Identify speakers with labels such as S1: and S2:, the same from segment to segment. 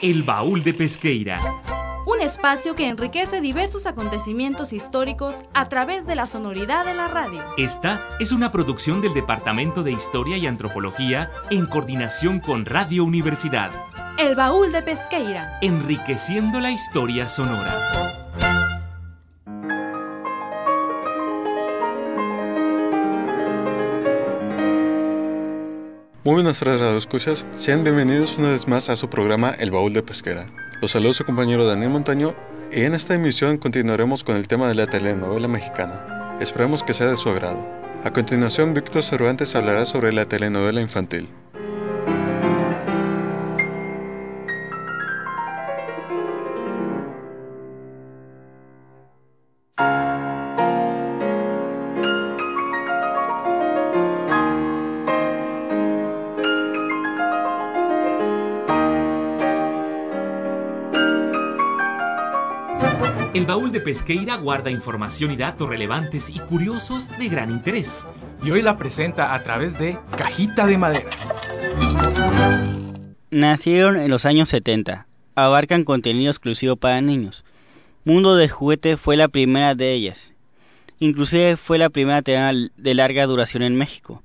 S1: El Baúl de Pesqueira.
S2: Un espacio que enriquece diversos acontecimientos históricos a través de la sonoridad de la radio.
S1: Esta es una producción del Departamento de Historia y Antropología en coordinación con Radio Universidad.
S2: El Baúl de Pesqueira.
S1: Enriqueciendo la historia sonora.
S3: Muy buenas tardes, radioescuchas. Sean bienvenidos una vez más a su programa El Baúl de Pesqueira. Los saluda su compañero Daniel Montaño y en esta emisión continuaremos con el tema de la telenovela mexicana. Esperamos que sea de su agrado. A continuación, Víctor Cervantes hablará sobre la telenovela infantil.
S1: El Baúl de Pesqueira guarda información y datos relevantes y curiosos de gran interés.
S4: Y hoy la presenta a través de Cajita de Madera.
S5: Nacieron en los años 70. Abarcan contenido exclusivo para niños. Mundo de Juguete fue la primera de ellas. Inclusive fue la primera telenovela de larga duración en México,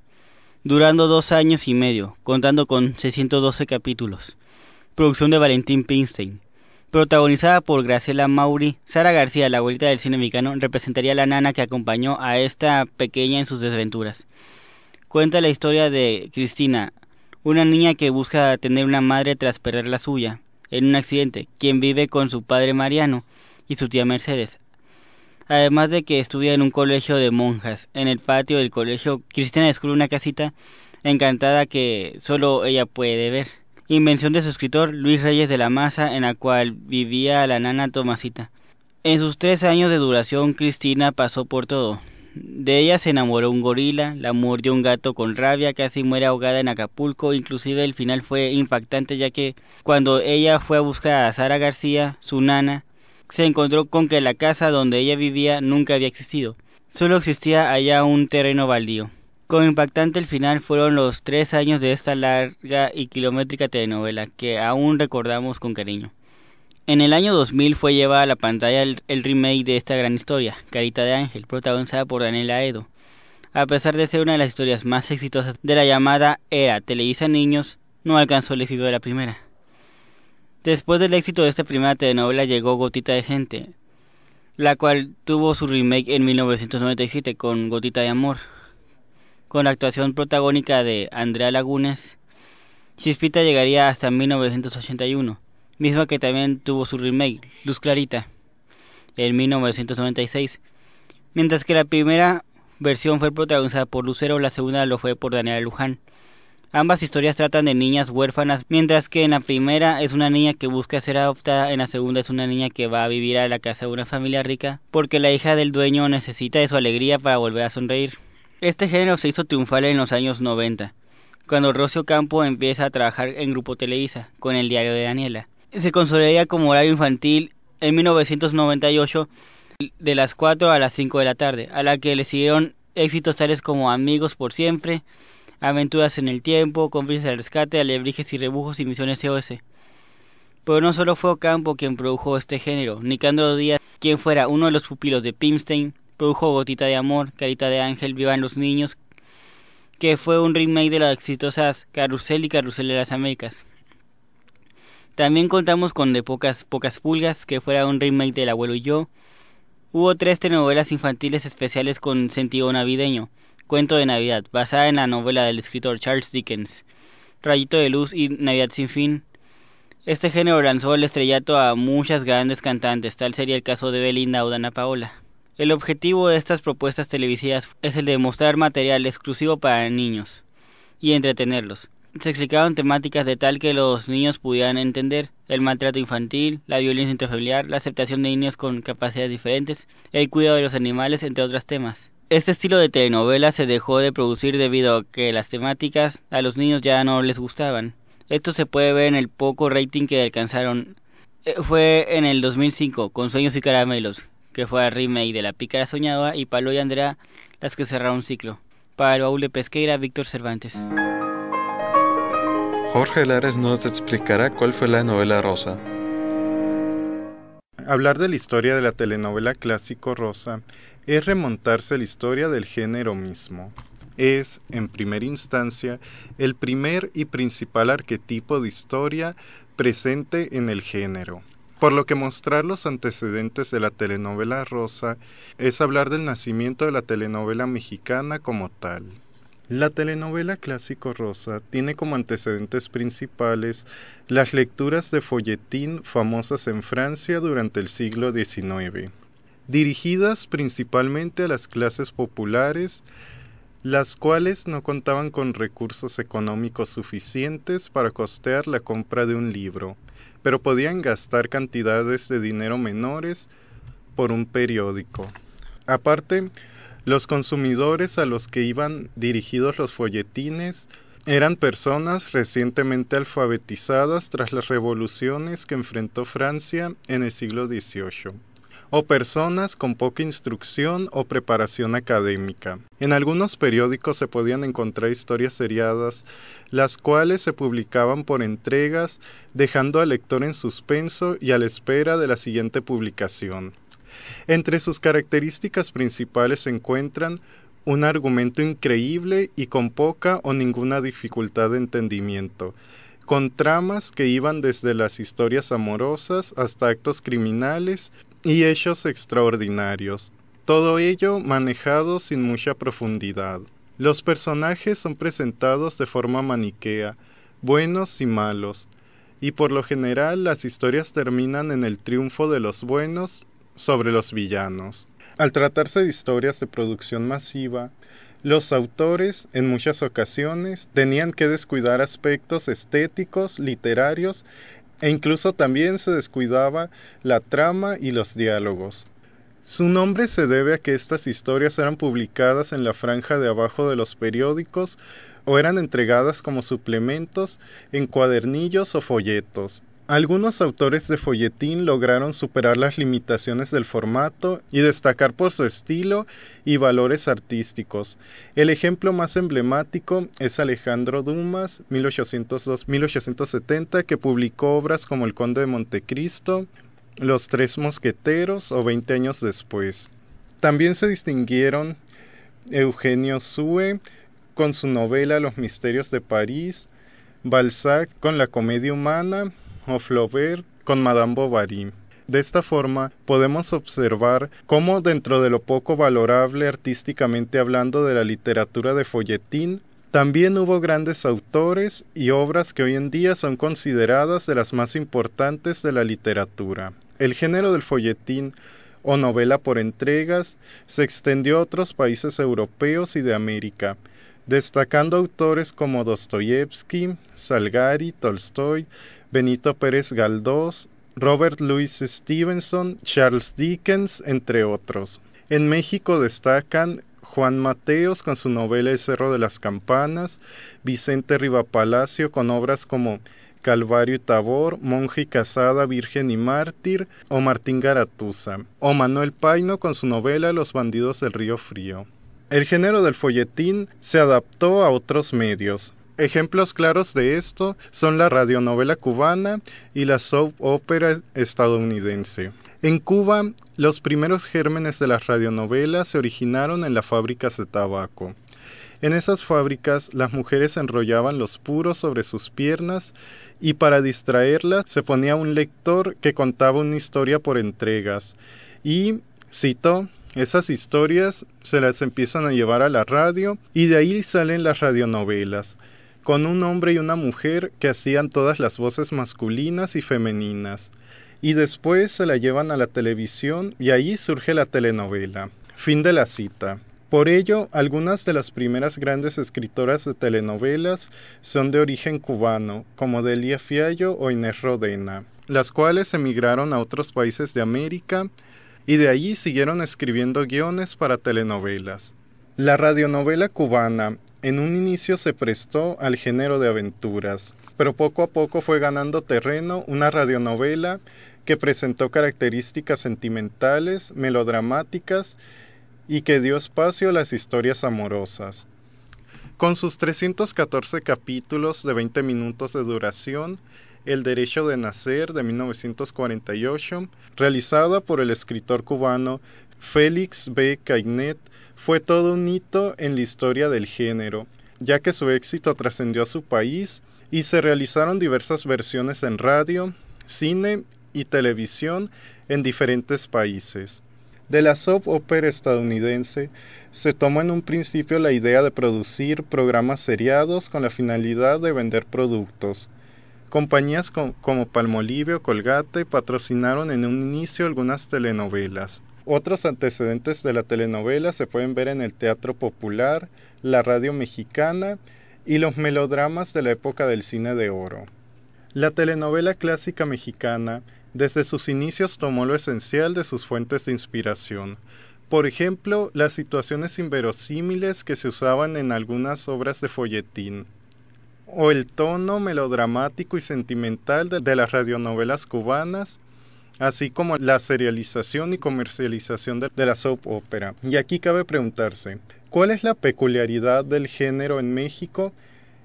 S5: durando 2 años y medio, contando con 612 capítulos. Producción de Valentín Pimstein. Protagonizada por Graciela Mauri, Sara García, la abuelita del cine mexicano, representaría a la nana que acompañó a esta pequeña en sus desventuras. Cuenta la historia de Cristina, una niña que busca tener una madre tras perder la suya en un accidente, quien vive con su padre Mariano y su tía Mercedes. Además de que estudia en un colegio de monjas. En el patio del colegio, Cristina descubre una casita encantada que solo ella puede ver. Invención de su escritor Luis Reyes de la Maza, en la cual vivía la nana Tomasita. En sus 3 años de duración, Cristina pasó por todo. De ella se enamoró un gorila, la mordió un gato con rabia, casi muere ahogada en Acapulco. Inclusive el final fue impactante, ya que cuando ella fue a buscar a Sara García, su nana, se encontró con que la casa donde ella vivía nunca había existido. Solo existía allá un terreno baldío. Con impactante el final fueron los 3 años de esta larga y kilométrica telenovela que aún recordamos con cariño. En el año 2000 fue llevada a la pantalla el remake de esta gran historia, Carita de Ángel, protagonizada por Daniela Edo. A pesar de ser una de las historias más exitosas de la llamada era Televisa Niños, no alcanzó el éxito de la primera. Después del éxito de esta primera telenovela llegó Gotita de Gente, la cual tuvo su remake en 1997 con Gotita de Amor, con la actuación protagónica de Andrea Lagunes. Chispita llegaría hasta 1981, misma que también tuvo su remake, Luz Clarita, en 1996. Mientras que la primera versión fue protagonizada por Lucero, la segunda lo fue por Daniela Luján. Ambas historias tratan de niñas huérfanas, mientras que en la primera es una niña que busca ser adoptada, en la segunda es una niña que va a vivir a la casa de una familia rica, porque la hija del dueño necesita de su alegría para volver a sonreír. Este género se hizo triunfal en los años 90, cuando Rocio Campo empieza a trabajar en Grupo Televisa, con El Diario de Daniela. Se consolidaría como horario infantil en 1998, de las 4 a las 5 de la tarde, a la que le siguieron éxitos tales como Amigos por Siempre, Aventuras en el Tiempo, Cómplices al Rescate, Alebrijes y Rebujos y Misiones SOS. Pero no solo fue Ocampo quien produjo este género. Nicandro Díaz, quien fuera uno de los pupilos de Pimstein, produjo Gotita de Amor, Carita de Ángel, Vivan los Niños, que fue un remake de las exitosas Carrusel y Carrusel de las Américas. También contamos con De Pocas Pulgas, que fuera un remake de El Abuelo y Yo. Hubo 3 telenovelas infantiles especiales con sentido navideño. Cuento de Navidad, basada en la novela del escritor Charles Dickens, Rayito de Luz y Navidad sin fin. Este género lanzó el estrellato a muchas grandes cantantes, tal sería el caso de Belinda o Dana Paola. El objetivo de estas propuestas televisivas es el de mostrar material exclusivo para niños y entretenerlos. Se explicaron temáticas de tal que los niños pudieran entender el maltrato infantil, la violencia intrafamiliar, la aceptación de niños con capacidades diferentes, el cuidado de los animales, entre otros temas. Este estilo de telenovela se dejó de producir debido a que las temáticas a los niños ya no les gustaban. Esto se puede ver en el poco rating que alcanzaron. Fue en el 2005 con Sueños y Caramelos, que fue el remake de La Pícara Soñadora, y Palo y Andrea las que cerraron un ciclo. Para el Baúl de Pesqueira, Víctor Cervantes.
S3: Jorge Lares nos explicará cuál fue la novela rosa.
S6: Hablar de la historia de la telenovela clásico rosa es remontarse a la historia del género mismo. Es, en primera instancia, el primer y principal arquetipo de historia presente en el género. Por lo que mostrar los antecedentes de la telenovela rosa es hablar del nacimiento de la telenovela mexicana como tal. La telenovela clásico rosa tiene como antecedentes principales las lecturas de folletín famosas en Francia durante el siglo XIX, dirigidas principalmente a las clases populares, las cuales no contaban con recursos económicos suficientes para costear la compra de un libro, pero podían gastar cantidades de dinero menores por un periódico. Aparte, los consumidores a los que iban dirigidos los folletines eran personas recientemente alfabetizadas tras las revoluciones que enfrentó Francia en el siglo XVIII, o personas con poca instrucción o preparación académica. En algunos periódicos se podían encontrar historias seriadas, las cuales se publicaban por entregas, dejando al lector en suspenso y a la espera de la siguiente publicación. Entre sus características principales se encuentran un argumento increíble y con poca o ninguna dificultad de entendimiento, con tramas que iban desde las historias amorosas hasta actos criminales y hechos extraordinarios, todo ello manejado sin mucha profundidad. Los personajes son presentados de forma maniquea, buenos y malos, y por lo general las historias terminan en el triunfo de los buenos sobre los villanos. Al tratarse de historias de producción masiva, los autores, en muchas ocasiones, tenían que descuidar aspectos estéticos, literarios, e incluso también se descuidaba la trama y los diálogos. Su nombre se debe a que estas historias eran publicadas en la franja de abajo de los periódicos o eran entregadas como suplementos en cuadernillos o folletos. Algunos autores de folletín lograron superar las limitaciones del formato y destacar por su estilo y valores artísticos. El ejemplo más emblemático es Alejandro Dumas, 1802-1870, que publicó obras como El Conde de Montecristo, Los Tres Mosqueteros o 20 años después. También se distinguieron Eugenio Sue con su novela Los Misterios de París, Balzac con La Comedia Humana, o Flaubert con Madame Bovary. De esta forma, podemos observar cómo dentro de lo poco valorable artísticamente hablando de la literatura de folletín, también hubo grandes autores y obras que hoy en día son consideradas de las más importantes de la literatura. El género del folletín o novela por entregas se extendió a otros países europeos y de América, destacando autores como Dostoyevsky, Salgari, Tolstoy, Benito Pérez Galdós, Robert Louis Stevenson, Charles Dickens, entre otros. En México destacan Juan Mateos con su novela El Cerro de las Campanas, Vicente Rivapalacio con obras como Calvario y Tabor, Monja y Casada, Virgen y Mártir, o Martín Garatuza, o Manuel Paino con su novela Los Bandidos del Río Frío. El género del folletín se adaptó a otros medios. Ejemplos claros de esto son la radionovela cubana y la soap opera estadounidense. En Cuba, los primeros gérmenes de las radionovelas se originaron en las fábricas de tabaco. En esas fábricas, las mujeres enrollaban los puros sobre sus piernas y para distraerlas se ponía un lector que contaba una historia por entregas. Y, cito, esas historias se las empiezan a llevar a la radio y de ahí salen las radionovelas, con un hombre y una mujer que hacían todas las voces masculinas y femeninas, y después se la llevan a la televisión y ahí surge la telenovela. Fin de la cita. Por ello, algunas de las primeras grandes escritoras de telenovelas son de origen cubano, como Delia Fiallo o Inés Rodena, las cuales emigraron a otros países de América y de allí siguieron escribiendo guiones para telenovelas. La radionovela cubana en un inicio se prestó al género de aventuras, pero poco a poco fue ganando terreno una radionovela que presentó características sentimentales, melodramáticas y que dio espacio a las historias amorosas. Con sus 314 capítulos de 20 minutos de duración, El derecho de nacer de 1948, realizada por el escritor cubano Félix B. Cainet, fue todo un hito en la historia del género, ya que su éxito trascendió a su país y se realizaron diversas versiones en radio, cine y televisión en diferentes países. De la soap opera estadounidense se tomó en un principio la idea de producir programas seriados con la finalidad de vender productos. Compañías como Palmolive o Colgate patrocinaron en un inicio algunas telenovelas. Otros antecedentes de la telenovela se pueden ver en el teatro popular, la radio mexicana y los melodramas de la época del cine de oro. La telenovela clásica mexicana desde sus inicios tomó lo esencial de sus fuentes de inspiración. Por ejemplo, las situaciones inverosímiles que se usaban en algunas obras de folletín, o el tono melodramático y sentimental de las radionovelas cubanas, así como la serialización y comercialización de la soap opera. Y aquí cabe preguntarse, ¿cuál es la peculiaridad del género en México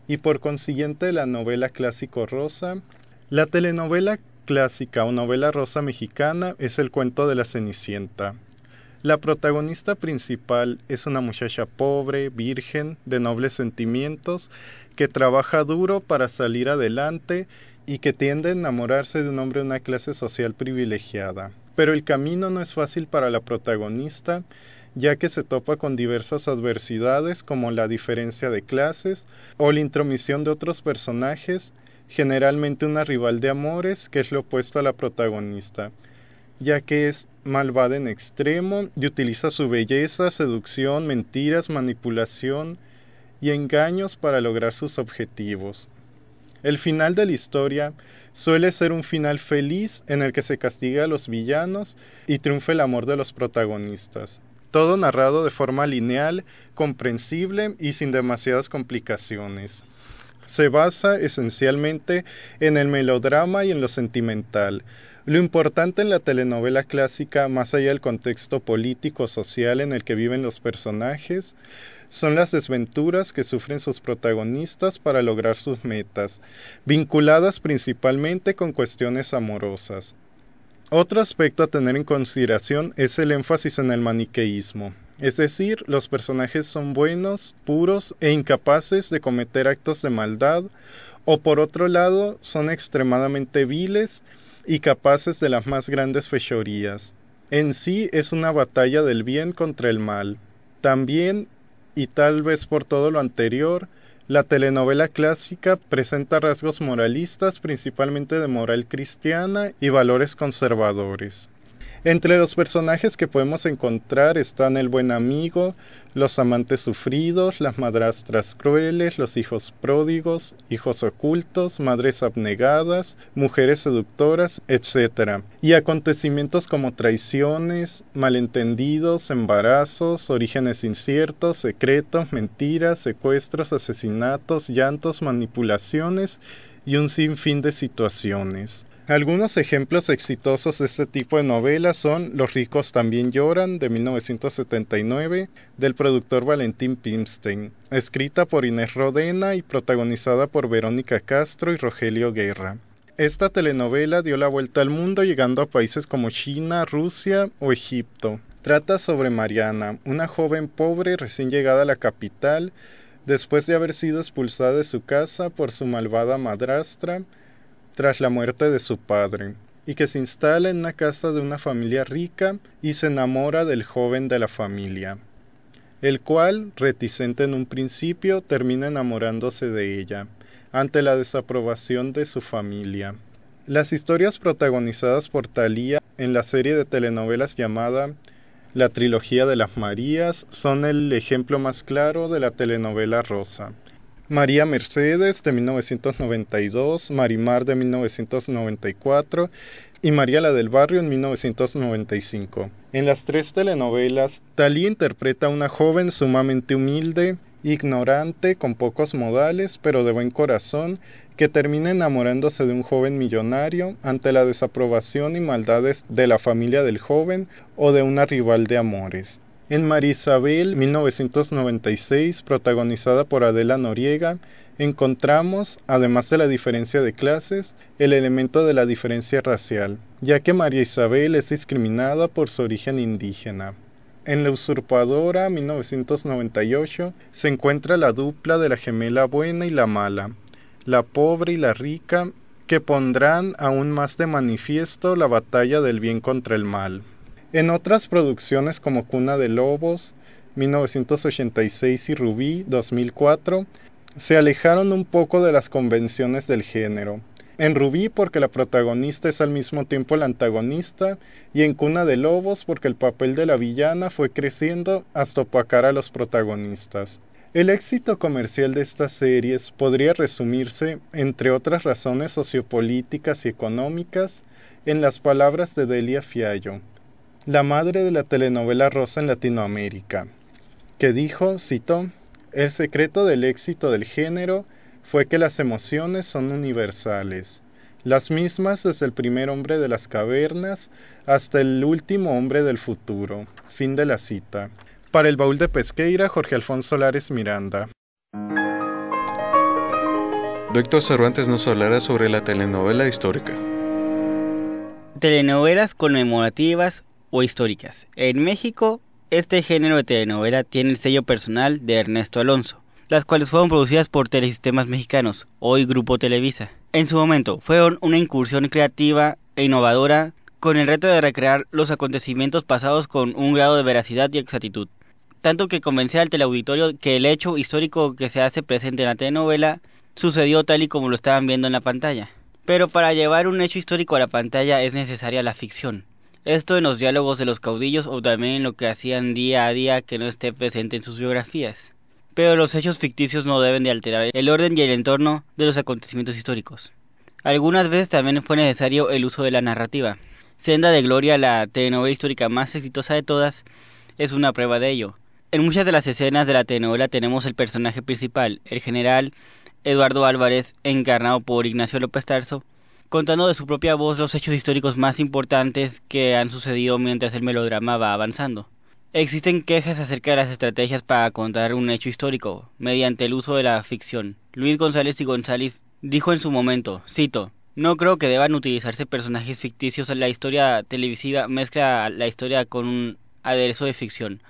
S6: y por consiguiente de la novela clásico rosa? La telenovela clásica o novela rosa mexicana es el cuento de la Cenicienta. La protagonista principal es una muchacha pobre, virgen, de nobles sentimientos, que trabaja duro para salir adelante y que tiende a enamorarse de un hombre de una clase social privilegiada. Pero el camino no es fácil para la protagonista, ya que se topa con diversas adversidades como la diferencia de clases o la intromisión de otros personajes, generalmente una rival de amores que es lo opuesto a la protagonista, ya que es malvada en extremo y utiliza su belleza, seducción, mentiras, manipulación y engaños para lograr sus objetivos. El final de la historia suele ser un final feliz en el que se castiga a los villanos y triunfa el amor de los protagonistas. Todo narrado de forma lineal, comprensible y sin demasiadas complicaciones. Se basa esencialmente en el melodrama y en lo sentimental. Lo importante en la telenovela clásica, más allá del contexto político-social en el que viven los personajes, son las desventuras que sufren sus protagonistas para lograr sus metas, vinculadas principalmente con cuestiones amorosas. Otro aspecto a tener en consideración es el énfasis en el maniqueísmo, es decir, los personajes son buenos, puros e incapaces de cometer actos de maldad, o por otro lado, son extremadamente viles y capaces de las más grandes fechorías. En sí es una batalla del bien contra el mal. También, y tal vez por todo lo anterior, la telenovela clásica presenta rasgos moralistas, principalmente de moral cristiana y valores conservadores. Entre los personajes que podemos encontrar están el buen amigo, los amantes sufridos, las madrastras crueles, los hijos pródigos, hijos ocultos, madres abnegadas, mujeres seductoras, etc. Y acontecimientos como traiciones, malentendidos, embarazos, orígenes inciertos, secretos, mentiras, secuestros, asesinatos, llantos, manipulaciones y un sinfín de situaciones. Algunos ejemplos exitosos de este tipo de novelas son Los ricos también lloran, de 1979, del productor Valentín Pimstein, escrita por Inés Rodena y protagonizada por Verónica Castro y Rogelio Guerra. Esta telenovela dio la vuelta al mundo llegando a países como China, Rusia o Egipto. Trata sobre Mariana, una joven pobre recién llegada a la capital, después de haber sido expulsada de su casa por su malvada madrastra, tras la muerte de su padre, y que se instala en una casa de una familia rica y se enamora del joven de la familia, el cual, reticente en un principio, termina enamorándose de ella, ante la desaprobación de su familia. Las historias protagonizadas por Thalía en la serie de telenovelas llamada La Trilogía de las Marías son el ejemplo más claro de la telenovela rosa. María Mercedes, de 1992, Marimar, de 1994, y María la del Barrio, en 1995. En las tres telenovelas, Thalía interpreta a una joven sumamente humilde, ignorante, con pocos modales, pero de buen corazón, que termina enamorándose de un joven millonario ante la desaprobación y maldades de la familia del joven o de una rival de amores. En María Isabel, 1996, protagonizada por Adela Noriega, encontramos, además de la diferencia de clases, el elemento de la diferencia racial, ya que María Isabel es discriminada por su origen indígena. En La Usurpadora, 1998, se encuentra la dupla de la gemela buena y la mala, la pobre y la rica, que pondrán aún más de manifiesto la batalla del bien contra el mal. En otras producciones como Cuna de Lobos, 1986 y Rubí, 2004, se alejaron un poco de las convenciones del género. En Rubí porque la protagonista es al mismo tiempo la antagonista, y en Cuna de Lobos porque el papel de la villana fue creciendo hasta opacar a los protagonistas. El éxito comercial de estas series podría resumirse, entre otras razones sociopolíticas y económicas, en las palabras de Delia Fiallo, la madre de la telenovela rosa en Latinoamérica, que dijo, cito, «El secreto del éxito del género fue que las emociones son universales, las mismas desde el primer hombre de las cavernas hasta el último hombre del futuro». Fin de la cita. Para el Baúl de Pesqueira, Jorge Alfonso Lares Miranda.
S3: Víctor Cervantes nos hablará sobre la telenovela histórica.
S5: Telenovelas conmemorativas o históricas. En México, este género de telenovela tiene el sello personal de Ernesto Alonso, las cuales fueron producidas por Telesistemas Mexicanos, hoy Grupo Televisa. En su momento, fueron una incursión creativa e innovadora con el reto de recrear los acontecimientos pasados con un grado de veracidad y exactitud, tanto que convencer al teleauditorio que el hecho histórico que se hace presente en la telenovela sucedió tal y como lo estaban viendo en la pantalla. Pero para llevar un hecho histórico a la pantalla es necesaria la ficción. Esto en los diálogos de los caudillos o también en lo que hacían día a día que no esté presente en sus biografías. Pero los hechos ficticios no deben de alterar el orden y el entorno de los acontecimientos históricos. Algunas veces también fue necesario el uso de la narrativa. Senda de Gloria, la telenovela histórica más exitosa de todas, es una prueba de ello. En muchas de las escenas de la telenovela tenemos el personaje principal, el general Eduardo Álvarez, encarnado por Ignacio López Tarso, contando de su propia voz los hechos históricos más importantes que han sucedido mientras el melodrama va avanzando. Existen quejas acerca de las estrategias para contar un hecho histórico mediante el uso de la ficción. Luis González y González dijo en su momento, cito, «No creo que deban utilizarse personajes ficticios. La historia televisiva mezcla la historia con un aderezo de ficción.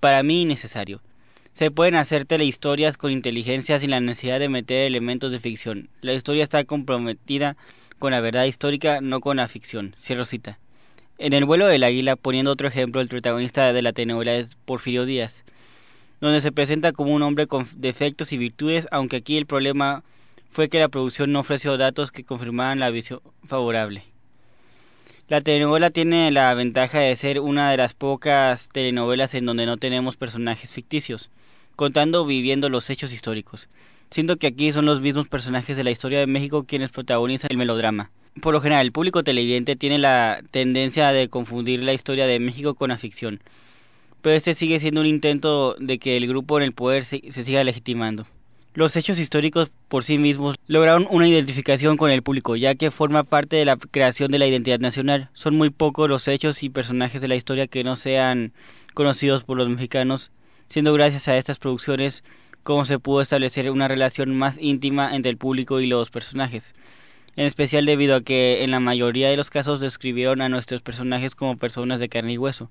S5: Para mí innecesario. Se pueden hacer telehistorias con inteligencia sin la necesidad de meter elementos de ficción. La historia está comprometida con la verdad histórica, no con la ficción». Cierro cita. En El vuelo del águila, poniendo otro ejemplo, el protagonista de la telenovela es Porfirio Díaz, donde se presenta como un hombre con defectos y virtudes, aunque aquí el problema fue que la producción no ofreció datos que confirmaran la visión favorable. La telenovela tiene la ventaja de ser una de las pocas telenovelas en donde no tenemos personajes ficticios, contando o viviendo los hechos históricos. Siento que aquí son los mismos personajes de la historia de México quienes protagonizan el melodrama. Por lo general, el público televidente tiene la tendencia de confundir la historia de México con la ficción, pero este sigue siendo un intento de que el grupo en el poder se siga legitimando. Los hechos históricos por sí mismos lograron una identificación con el público, ya que forma parte de la creación de la identidad nacional. Son muy pocos los hechos y personajes de la historia que no sean conocidos por los mexicanos, siendo gracias a estas producciones como se pudo establecer una relación más íntima entre el público y los personajes, en especial debido a que en la mayoría de los casos describieron a nuestros personajes como personas de carne y hueso,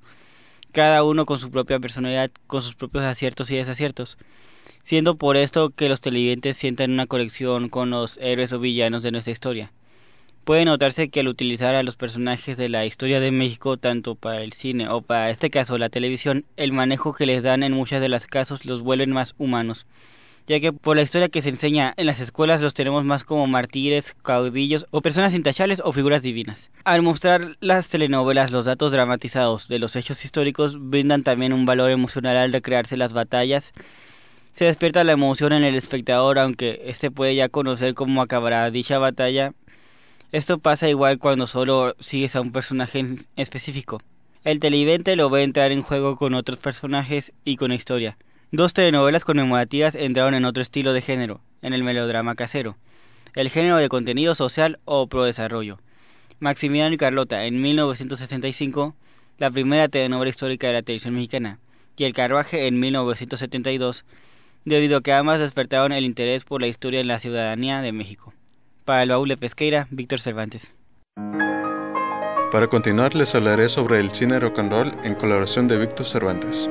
S5: cada uno con su propia personalidad, con sus propios aciertos y desaciertos, siendo por esto que los televidentes sientan una conexión con los héroes o villanos de nuestra historia. Puede notarse que al utilizar a los personajes de la historia de México tanto para el cine o para este caso la televisión, el manejo que les dan en muchos de los casos los vuelven más humanos, ya que por la historia que se enseña en las escuelas los tenemos más como mártires, caudillos o personas intachables o figuras divinas. Al mostrar las telenovelas los datos dramatizados de los hechos históricos brindan también un valor emocional al recrearse las batallas. Se despierta la emoción en el espectador aunque éste puede ya conocer cómo acabará dicha batalla. Esto pasa igual cuando solo sigues a un personaje en específico. El televidente lo ve entrar en juego con otros personajes y con la historia. Dos telenovelas conmemorativas entraron en otro estilo de género, en el melodrama casero, el género de contenido social o pro desarrollo. Maximiliano y Carlota en 1965 la primera telenovela histórica de la televisión mexicana, y El Carruaje en 1972, debido a que ambas despertaron el interés por la historia en la ciudadanía de México. Para el Baúl de Pesqueira, Víctor Cervantes.
S3: Para continuar les hablaré sobre el cine rock and roll en colaboración de Víctor Cervantes.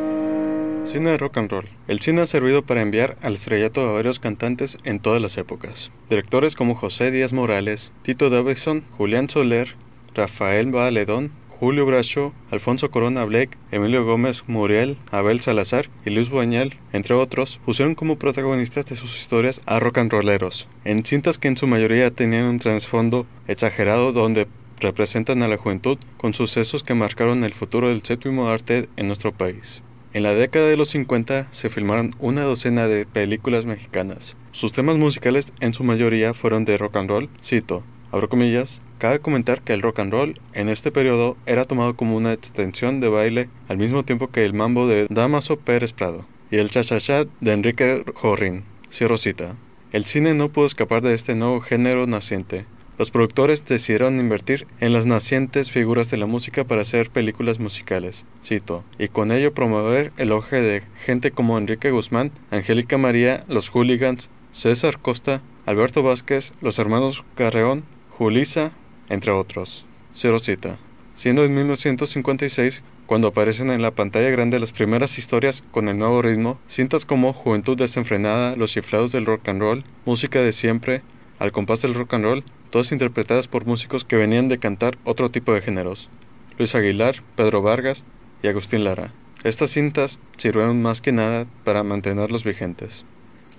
S3: Cine rock and roll. El cine ha servido para enviar al estrellato a varios cantantes en todas las épocas. Directores como José Díaz Morales, Tito Davidson, Julián Soler, Rafael Valedón, Julio Bracho, Alfonso Corona Blake, Emilio Gómez Muriel, Abel Salazar y Luis Buñuel, entre otros, pusieron como protagonistas de sus historias a rock and rolleros, en cintas que en su mayoría tenían un trasfondo exagerado donde representan a la juventud con sucesos que marcaron el futuro del séptimo arte en nuestro país. En la década de los 50 se filmaron una docena de películas mexicanas. Sus temas musicales en su mayoría fueron de rock and roll. Cito, abro comillas, cabe comentar que el rock and roll en este periodo era tomado como una extensión de baile al mismo tiempo que el mambo de Dámaso Pérez Prado y el cha-cha-cha de Enrique Jorrín. Cierro cita. El cine no pudo escapar de este nuevo género naciente. Los productores decidieron invertir en las nacientes figuras de la música para hacer películas musicales, cito, y con ello promover el auge de gente como Enrique Guzmán, Angélica María, Los Hooligans, César Costa, Alberto Vázquez, los hermanos Carreón, Julissa, entre otros. Cierro cita. Siendo en 1956 cuando aparecen en la pantalla grande las primeras historias con el nuevo ritmo, cintas como Juventud Desenfrenada, Los Chiflados del Rock and Roll, Música de Siempre, Al Compás del Rock and Roll, todas interpretadas por músicos que venían de cantar otro tipo de géneros, Luis Aguilar, Pedro Vargas y Agustín Lara. Estas cintas sirvieron más que nada para mantenerlos vigentes.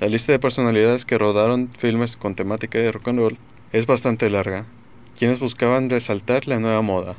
S3: La lista de personalidades que rodaron filmes con temática de rock and roll es bastante larga, quienes buscaban resaltar la nueva moda,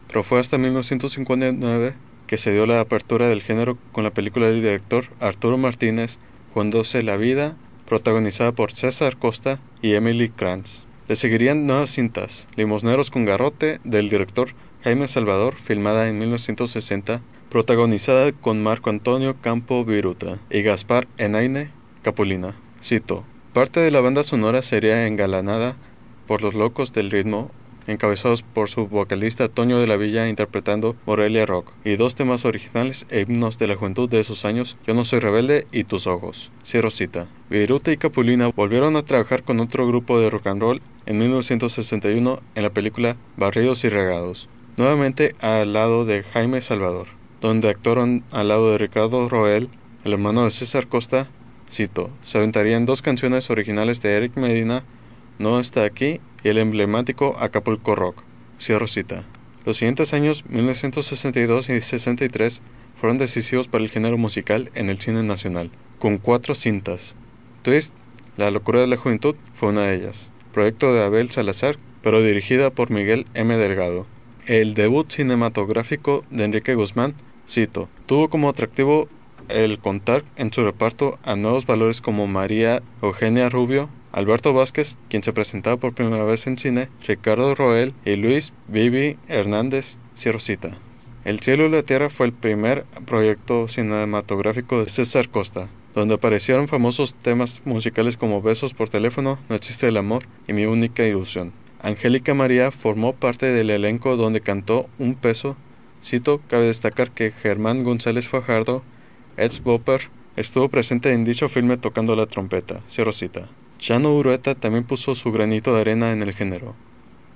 S3: pero fue hasta 1959 que se dio la apertura del género con la película del director Arturo Martínez, Jugándose la Vida, protagonizada por César Costa y Emily Kranz. Le seguirían nuevas cintas, Limosneros con Garrote, del director Jaime Salvador, filmada en 1960, protagonizada con Marco Antonio Campo Viruta y Gaspar Enaine Capulina. Cito, parte de la banda sonora sería engalanada por los locos del ritmo, encabezados por su vocalista Toño de la Villa interpretando Morelia Rock, y dos temas originales e himnos de la juventud de esos años, Yo no soy rebelde y Tus ojos. Cierro cita. Viruta y Capulina volvieron a trabajar con otro grupo de rock and roll en 1961 en la película Barridos y Regados, nuevamente al lado de Jaime Salvador, donde actuaron al lado de Ricardo Roel, el hermano de César Costa. Cito, se aventarían dos canciones originales de Eric Medina, No está aquí, y el emblemático Acapulco Rock. Cierro cita. Los siguientes años, 1962 y 63, fueron decisivos para el género musical en el cine nacional, con 4 cintas. Twist, La locura de la juventud, fue una de ellas. Proyecto de Abel Salazar, pero dirigida por Miguel M. Delgado. El debut cinematográfico de Enrique Guzmán, cito, tuvo como atractivo el contar en su reparto a nuevos valores como María Eugenia Rubio, Alberto Vázquez, quien se presentaba por primera vez en cine, Ricardo Roel y Luis Bibi Hernández. Cierro cita. El cielo y la tierra fue el primer proyecto cinematográfico de César Costa, donde aparecieron famosos temas musicales como Besos por teléfono, No existe el amor y Mi única ilusión. Angélica María formó parte del elenco donde cantó Un peso. Cito, cabe destacar que Germán González Fajardo, ex Bopper, estuvo presente en dicho filme tocando la trompeta. Cierro cita. Chano Urueta también puso su granito de arena en el género,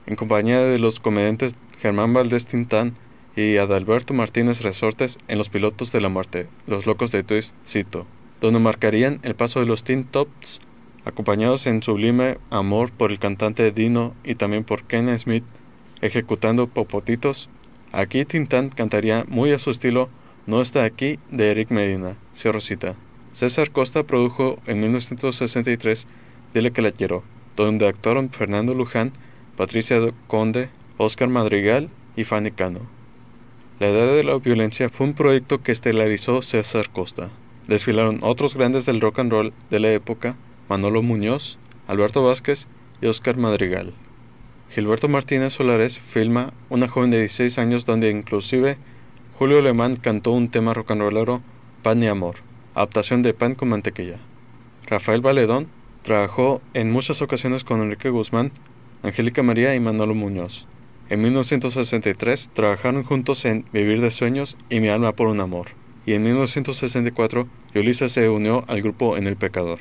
S3: en compañía de los comediantes Germán Valdés Tintán y Adalberto Martínez Resortes en Los Pilotos de la Muerte, Los Locos de Twist, cito, donde marcarían el paso de los Teen Tops, acompañados en sublime amor por el cantante Dino y también por Ken Smith, ejecutando Popotitos. Aquí Tintán cantaría muy a su estilo No está aquí, de Eric Medina. Cierro cita. César Costa produjo en 1963 Dile que la quiero, donde actuaron Fernando Luján, Patricia Conde, Óscar Madrigal y Fanny Cano. La Edad de la Violencia fue un proyecto que estelarizó César Costa. Desfilaron otros grandes del rock and roll de la época, Manolo Muñoz, Alberto Vázquez y Óscar Madrigal. Gilberto Martínez Solares filma Una joven de 16 años, donde inclusive Julio Alemán cantó un tema rock and rollero, Pan y Amor, adaptación de Pan con mantequilla. Rafael Valedón trabajó en muchas ocasiones con Enrique Guzmán, Angélica María y Manolo Muñoz. En 1963 trabajaron juntos en Vivir de Sueños y Mi Alma por un Amor. Y en 1964 Yulisa se unió al grupo En El Pecador.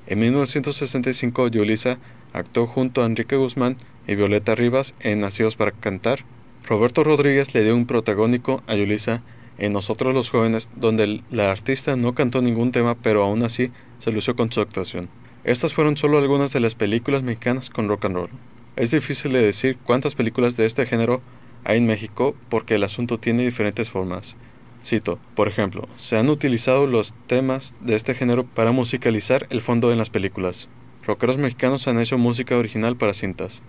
S3: En 1965 Yulisa actuó junto a Enrique Guzmán y Violeta Rivas en Nacidos para Cantar. Roberto Rodríguez le dio un protagónico a Yulisa en Nosotros los Jóvenes, donde la artista no cantó ningún tema, pero aún así se lució con su actuación. Estas fueron solo algunas de las películas mexicanas con rock and roll. Es difícil de decir cuántas películas de este género hay en México porque el asunto tiene diferentes formas. Cito, por ejemplo, se han utilizado los temas de este género para musicalizar el fondo en las películas. Rockeros mexicanos han hecho música original para cintas.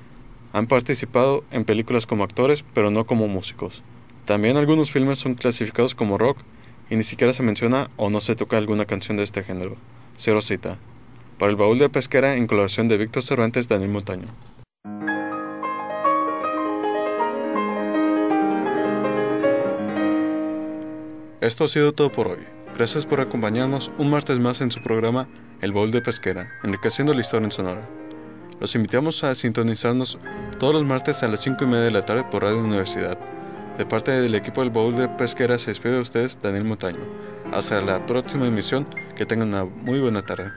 S3: Han participado en películas como actores, pero no como músicos. También algunos filmes son clasificados como rock y ni siquiera se menciona o no se toca alguna canción de este género. Cero cita. Para el Baúl de Pesquera, en colaboración de Víctor Cervantes, Daniel Montaño. Esto ha sido todo por hoy. Gracias por acompañarnos un martes más en su programa El Baúl de Pesquera, enriqueciendo la historia en Sonora. Los invitamos a sintonizarnos todos los martes a las 5:30 de la tarde por Radio Universidad. De parte del equipo del Baúl de Pesquera se despide de ustedes Daniel Montaño. Hasta la próxima emisión, que tengan una muy buena tarde.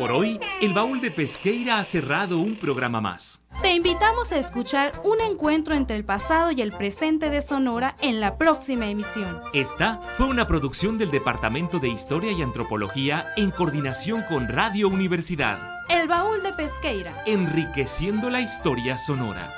S1: Por hoy, el Baúl de Pesqueira ha cerrado un programa más.
S2: Te invitamos a escuchar un encuentro entre el pasado y el presente de Sonora en la próxima emisión.
S1: Esta fue una producción del Departamento de Historia y Antropología en coordinación con Radio Universidad.
S2: El Baúl de Pesqueira.
S1: Enriqueciendo la historia sonora.